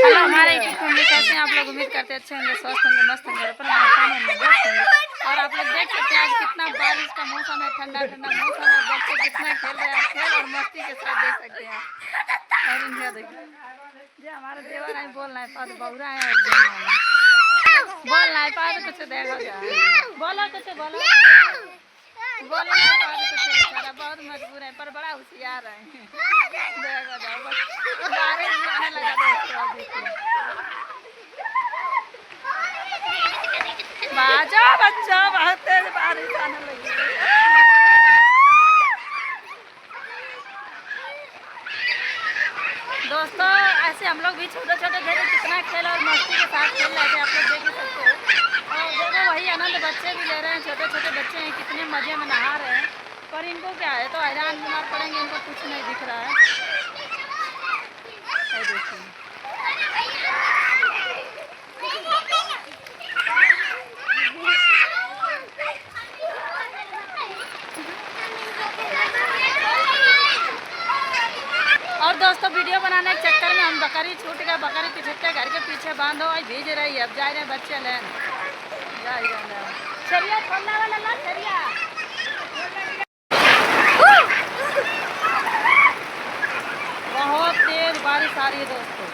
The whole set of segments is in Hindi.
हेलो हमारे यूट्यूब फैमिली, कैसे हैं आप लोग? उम्मीद करते अच्छे होंगे, स्वस्थ होंगे, मस्त होंगे, और अपना काम में व्यस्त होंगे। और आप लोग देख सकते हैं आज कितना बारिश का मौसम है, ठंडा ठंडा मौसम है, बच्चे कितना खेल रहे हैं, खेल और मस्ती के साथ देख सकते हैं। और इनका देखिए जो हमारे देवर है, बोलना है पाद बहुरा है और बोलना है पाद कुछ देखो जाए, बोलो कुछ बोलो बोलो ना पाद कुछ, बेचारा बहुत मजबूर है पर बड़ा होशियार है। देखो जाओ बस बारिश भी आने लगा दोस्तों, देखिए बाजा बच्चा बहुत तेज बारिश आने लगी। दोस्तों ऐसे हम लोग भी छोटे छोटे थे तो कितना खेल और मस्ती के साथ खेल रहे थे, आप लोग देख ही सकते हो। और देखो वही आनंद बच्चे भी ले रहे हैं, छोटे छोटे बच्चे हैं, कितने मजे में नहा रहे हैं। पर इनको क्या है, तो हैरान बीमार पड़ेंगे, इनको कुछ नहीं दिख रहा है। देखिए और दोस्तों वीडियो बनाने के चक्कर में हम बकरी छूट गए, बकरी पिछले घर के पीछे बांधो और भेज रही है। अब जा रहे हैं बच्चे लेन, जा रहे हैं चलिए खोलने वाला ला चलिए। बहुत तेज बारिश आ रही है दोस्तों।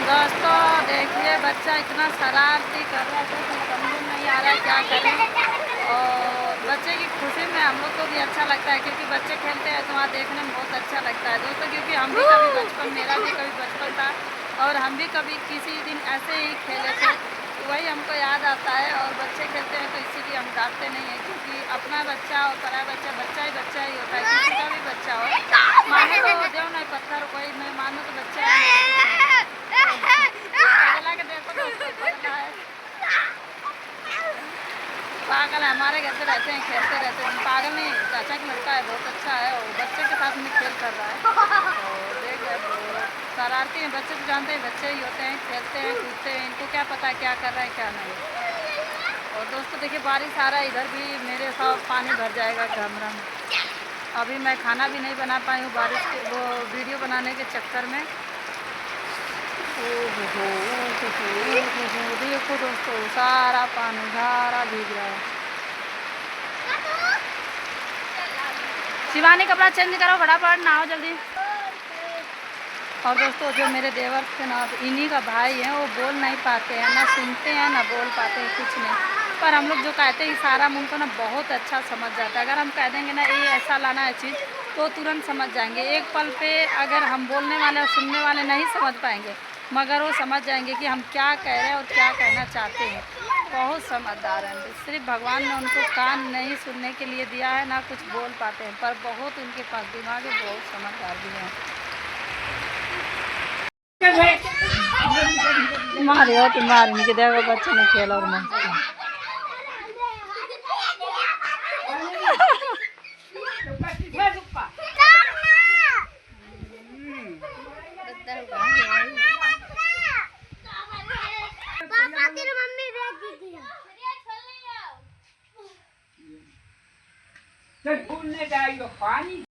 दोस्तों देखिए बच्चा इतना शरारती कर रहा है, तो समझ नहीं आ रहा है क्या करें। और बच्चे की खुशी में हम लोग को भी अच्छा लगता है, क्योंकि बच्चे खेलते हैं तो वहाँ देखने में बहुत अच्छा लगता है दोस्तों। क्योंकि हम भी कभी बचपन, मेरा भी कभी बचपन था और हम भी कभी किसी दिन ऐसे ही खेले थे, तो वही हमको याद आता है। और बच्चे खेलते हैं तो इसीलिए हम डांटते नहीं हैं, क्योंकि अपना बच्चा और पराया बच्चा बच्चा ही होता है, किसी का भी बच्चा हो। माने तो जो नहीं पत्थर कोई, मैं मानू तो बच्चा है। के देखो तो पागल है, हमारे घर पे रहते हैं, खेलते रहते हैं। पागल नहीं, चाचा का लड़का है, बहुत अच्छा है और बच्चे के साथ में खेल कर रहा है। और देख शरारती हैं बच्चे, तो जानते हैं बच्चे ही होते हैं, खेलते हैं कूदते हैं, इनको क्या पता क्या कर रहा है क्या नहीं। और दोस्तों देखिए बारिश आ रहा है, इधर भी मेरे साथ पानी भर जाएगा कमरा में। अभी मैं खाना भी नहीं बना पाई हूँ बारिश के वो वीडियो बनाने के चक्कर में। देखो दोस्तों सारा पानी सारा भीग रहा है। शिवानी कपड़ा चेंज करो फटाफट, नहाओ जल्दी। और दोस्तों जो मेरे देवर थे ना, इन्हीं का भाई है, वो बोल नहीं पाते हैं, ना सुनते हैं ना बोल पाते हैं, कुछ नहीं। पर हम लोग जो कहते हैं इशारा में उनको ना बहुत अच्छा समझ जाता है। अगर हम कह देंगे ना ये ऐसा लाना है चीज़, तो तुरंत समझ जाएंगे। एक पल पे अगर हम बोलने वाले और सुनने वाले नहीं समझ पाएंगे, मगर वो समझ जाएंगे कि हम क्या कह रहे हैं और क्या कहना चाहते हैं। बहुत समझदार हैं, सिर्फ भगवान ने उनको कान नहीं सुनने के लिए दिया है, ना कुछ बोल पाते हैं, पर बहुत उनके पास दिमाग है, बहुत समझदार भी हैं। मारे हो तो मार इनके, देखो बच्चे ने खेला और मस्त। चल फूलने जाएगा पानी